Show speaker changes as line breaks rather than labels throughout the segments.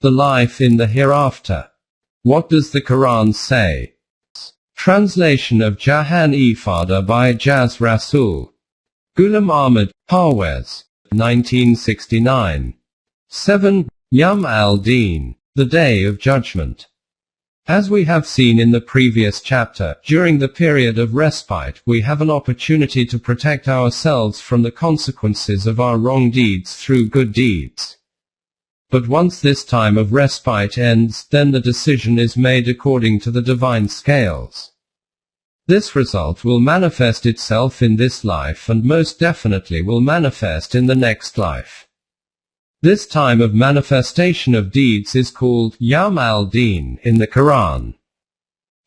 the life in the hereafter. What does the Quran say? Translation of Jahan Ifada by Jaz Rasul. Ghulam Ahmad, Parwez, 1969. 7. Yawm al-Din, the Day of Judgment. As we have seen in the previous chapter, during the period of respite, we have an opportunity to protect ourselves from the consequences of our wrong deeds through good deeds. But once this time of respite ends, then the decision is made according to the divine scales. This result will manifest itself in this life and most definitely will manifest in the next life. This time of manifestation of deeds is called Yawm al-Din in the Quran.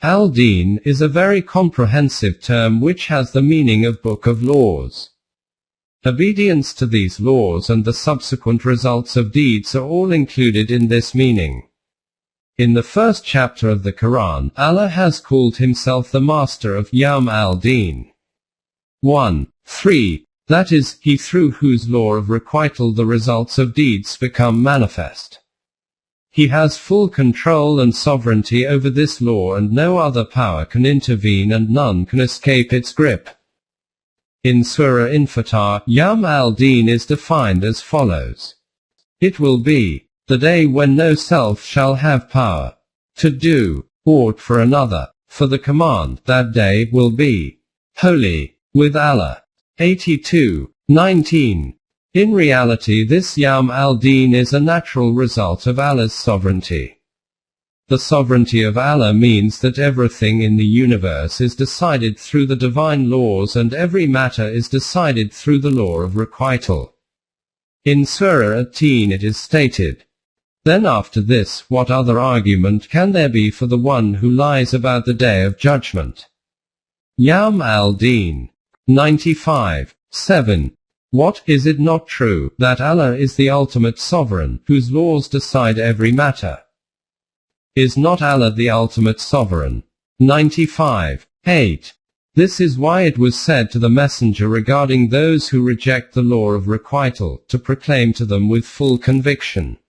Al-Din is a very comprehensive term which has the meaning of Book of Laws. Obedience to these laws and the subsequent results of deeds are all included in this meaning. In the first chapter of the Quran, Allah has called himself the master of Yawm al-Din. 1. 3. That is, he through whose law of requital the results of deeds become manifest. He has full control and sovereignty over this law and no other power can intervene and none can escape its grip. In Surah Infatar, Yawm al-Din is defined as follows. It will be the day when no self shall have power to do aught for another, for the command that day will be holy with Allah. 82:19. In reality, this Yawm al-Din is a natural result of Allah's sovereignty. The sovereignty of Allah means that everything in the universe is decided through the divine laws and every matter is decided through the law of requital. In Surah At-Tin it is stated, "Then after this, what other argument can there be for the one who lies about the day of judgment?" Yawm al-Din. 95:7. What, is it not true, that Allah is the ultimate sovereign, whose laws decide every matter? Is not Allah the ultimate sovereign? 95:8. This is why it was said to the messenger regarding those who reject the law of requital, to proclaim to them with full conviction,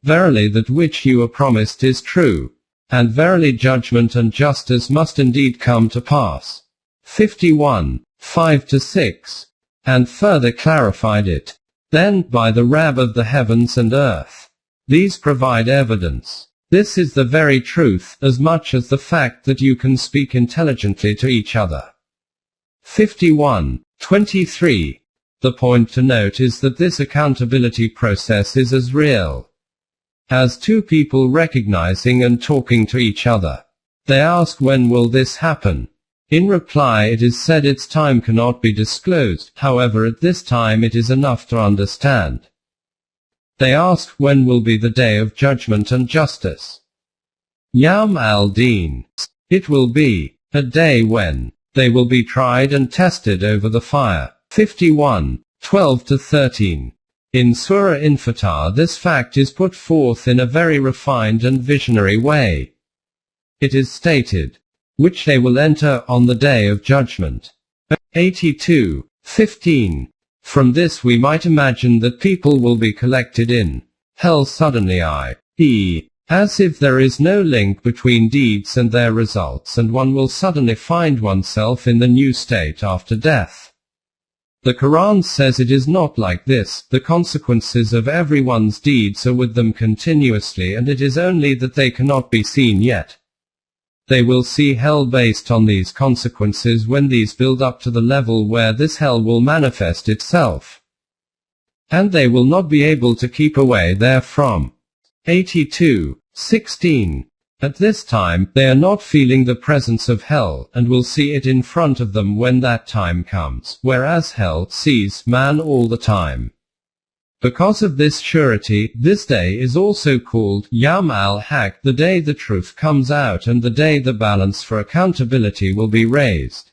"Verily that which you are promised is true, and verily judgment and justice must indeed come to pass." 51:5-6. And further clarified it. Then, by the Rabb of the heavens and earth. These provide evidence. This is the very truth, as much as the fact that you can speak intelligently to each other. 51:23. The point to note is that this accountability process is as real as two people recognizing and talking to each other. They ask, when will this happen? In reply it is said its time cannot be disclosed, however at this time it is enough to understand. They ask, when will be the day of judgment and justice? Yawm al-Din. It will be a day when they will be tried and tested over the fire. 51:12-13. In Surah Infatar this fact is put forth in a very refined and visionary way. It is stated, which they will enter on the day of judgment. 82:15. From this we might imagine that people will be collected in hell suddenly, i.e., as if there is no link between deeds and their results, and one will suddenly find oneself in the new state after death. The Quran says it is not like this. The consequences of everyone's deeds are with them continuously, and it is only that they cannot be seen yet. They will see hell based on these consequences when these build up to the level where this hell will manifest itself. And they will not be able to keep away therefrom. 82:16. At this time, they are not feeling the presence of hell, and will see it in front of them when that time comes, whereas hell sees man all the time. Because of this surety, this day is also called Yawm al-Haq, the day the truth comes out and the day the balance for accountability will be raised.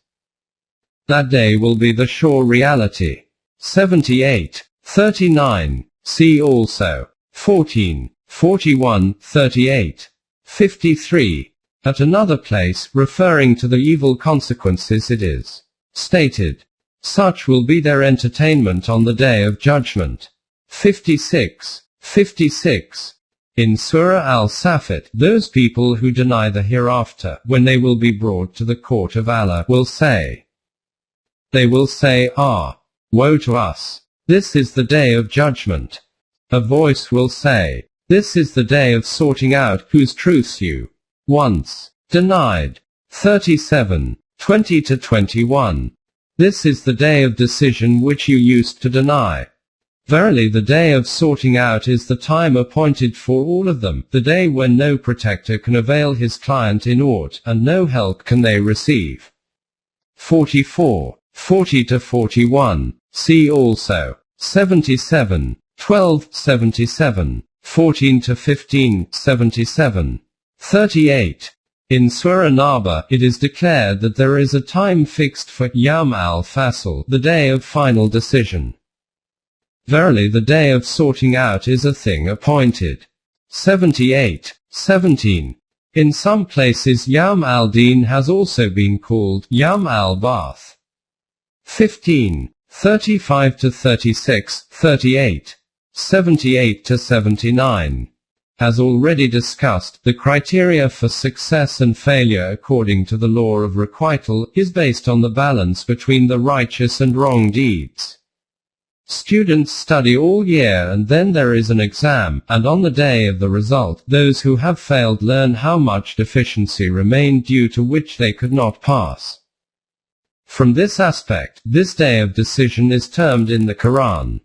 That day will be the sure reality. 78:39. See also 14:41-38. 53. At another place, referring to the evil consequences, it is stated, "Such will be their entertainment on the day of judgment." 56:56. In Surah Al-Safat, those people who deny the hereafter, when they will be brought to the court of Allah, will say, Ah! Woe to us! This is the day of judgment. A voice will say, this is the day of sorting out whose truths you once denied. 37, 20-21. This is the day of decision which you used to deny. Verily the day of sorting out is the time appointed for all of them, the day when no protector can avail his client in aught, and no help can they receive. 44, 40-41. See also 77, 12, 77, 14-15, 77. 38. In Surah Naba, it is declared that there is a time fixed for Yawm al-Fasl, the day of final decision. Verily the day of sorting out is a thing appointed. 78, 17. In some places Yawm al-Din has also been called Yawm al-Ba'th. 15, 35-36, 38. 78-79. As already discussed, the criteria for success and failure according to the law of requital is based on the balance between the righteous and wrong deeds. Students study all year and then there is an exam, and on the day of the result, those who have failed learn how much deficiency remained due to which they could not pass. From this aspect, this day of decision is termed in the Quran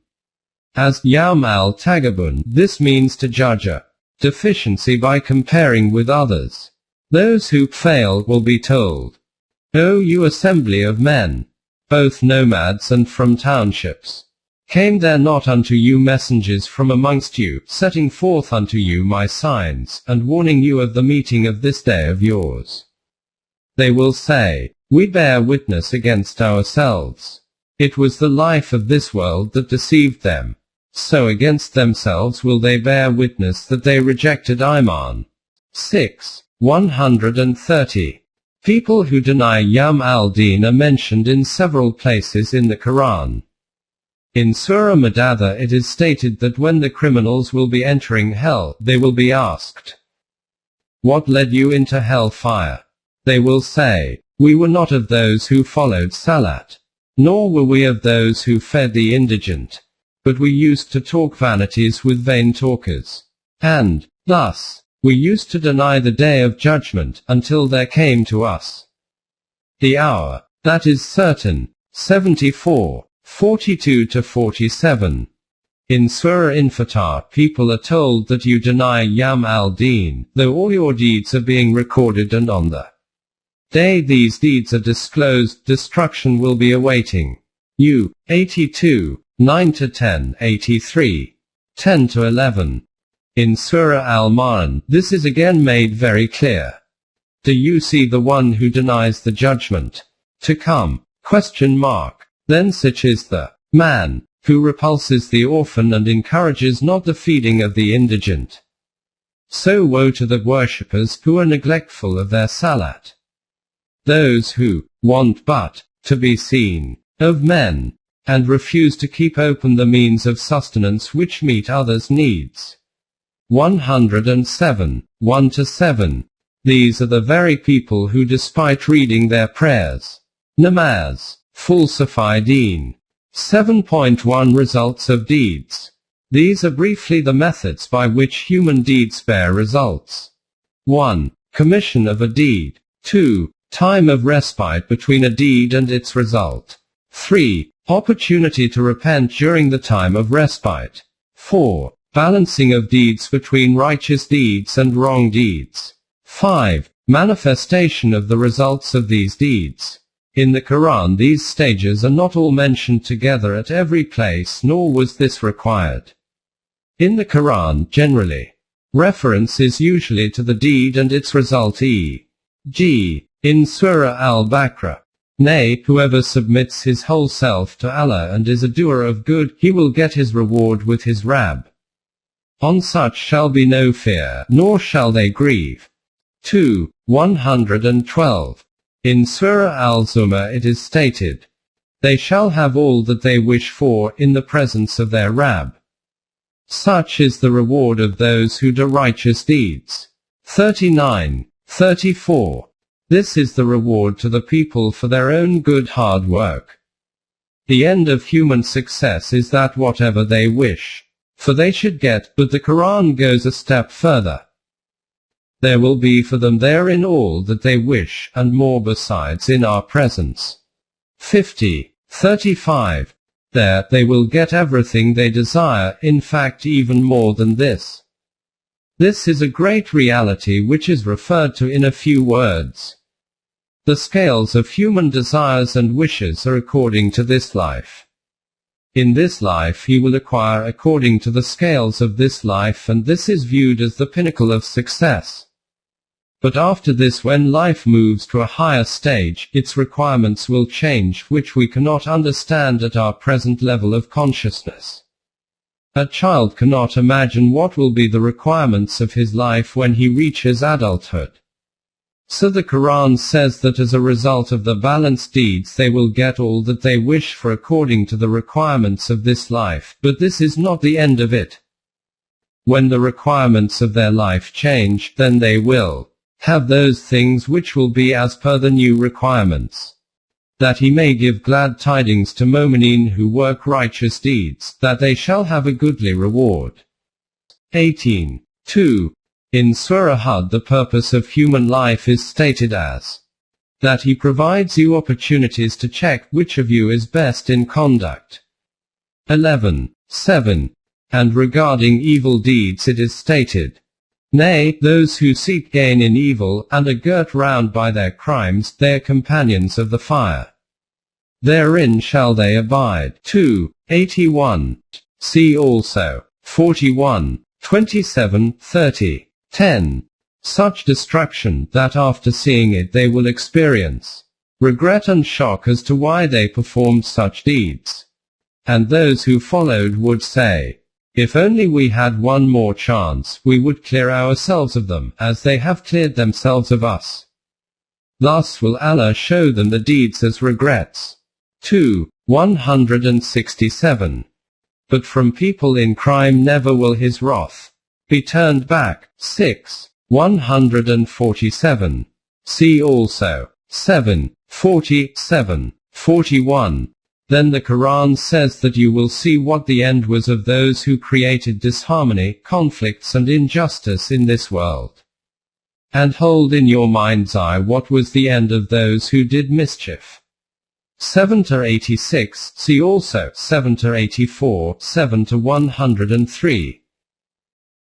as Yawm al-Tagabun. This means to judge a deficiency by comparing with others. Those who fail will be told, O you assembly of men, both nomads and from townships, came there not unto you messengers from amongst you, setting forth unto you my signs, and warning you of the meeting of this day of yours? They will say, we bear witness against ourselves. It was the life of this world that deceived them. So against themselves will they bear witness that they rejected Iman. 6. 130. People who deny Yawm al-Din are mentioned in several places in the Quran. In Surah Madatha it is stated that when the criminals will be entering hell, they will be asked, what led you into hell fire? They will say, we were not of those who followed Salat, nor were we of those who fed the indigent, but we used to talk vanities with vain talkers. And, thus, we used to deny the day of judgment, until there came to us the hour that is certain. 74, 42-47. In Surah Infatar, people are told that you deny Yawm al-Din, though all your deeds are being recorded, and on the day these deeds are disclosed, destruction will be awaiting you. 82, 9-10, 83, 10-11. In Surah Al-Ma'an, this is again made very clear. Do you see the one who denies the judgment to come? Then such is the man who repulses the orphan and encourages not the feeding of the indigent. So woe to the worshippers who are neglectful of their salat. Those who want but to be seen of men, and refuse to keep open the means of sustenance which meet others' needs. 107, 1-7. These are the very people who, despite reading their prayers, namaz, falsify deen. 7.1 Results of deeds. These are briefly the methods by which human deeds bear results. 1. Commission of a deed. 2. Time of respite between a deed and its result. 3. Opportunity to repent during the time of respite. 4. Balancing of deeds between righteous deeds and wrong deeds. 5. Manifestation of the results of these deeds. In the Quran these stages are not all mentioned together at every place, nor was this required. In the Quran, generally, reference is usually to the deed and its result, e.g., in Surah Al-Baqarah, nay, whoever submits his whole self to Allah and is a doer of good, he will get his reward with his Rabb. On such shall be no fear, nor shall they grieve. 2. 112. In Surah Al-Zumar it is stated, they shall have all that they wish for, in the presence of their Rabb. Such is the reward of those who do righteous deeds. 39, 34. This is the reward to the people for their own good hard work. The end of human success is that whatever they wish for they should get, but the Quran goes a step further. There will be for them therein all that they wish, and more besides in our presence. 50, 35. There, they will get everything they desire, in fact even more than this. This is a great reality which is referred to in a few words. The scales of human desires and wishes are according to this life. In this life he will acquire according to the scales of this life, and this is viewed as the pinnacle of success. But after this, when life moves to a higher stage, its requirements will change, which we cannot understand at our present level of consciousness. A child cannot imagine what will be the requirements of his life when he reaches adulthood. So the Quran says that as a result of the balanced deeds they will get all that they wish for according to the requirements of this life, but this is not the end of it. When the requirements of their life change, then they will have those things which will be as per the new requirements. That he may give glad tidings to Momineen who work righteous deeds, that they shall have a goodly reward. 18. 2. In Surah Hud the purpose of human life is stated as that he provides you opportunities to check which of you is best in conduct. 11. 7. And regarding evil deeds it is stated, nay, those who seek gain in evil, and are girt round by their crimes, they are companions of the fire. Therein shall they abide. 2. 81. See also 41, 27, 30. 10. Such destruction, that after seeing it they will experience regret and shock as to why they performed such deeds. And those who followed would say, if only we had one more chance, we would clear ourselves of them, as they have cleared themselves of us. Thus will Allah show them the deeds as regrets. 2. 167. But from people in crime never will his wrath be turned back. 6. 147. See also 7. 47, 41. Then the Quran says that you will see what the end was of those who created disharmony, conflicts and injustice in this world. And hold in your mind's eye what was the end of those who did mischief. 7-86. See also 7-84, 7-103.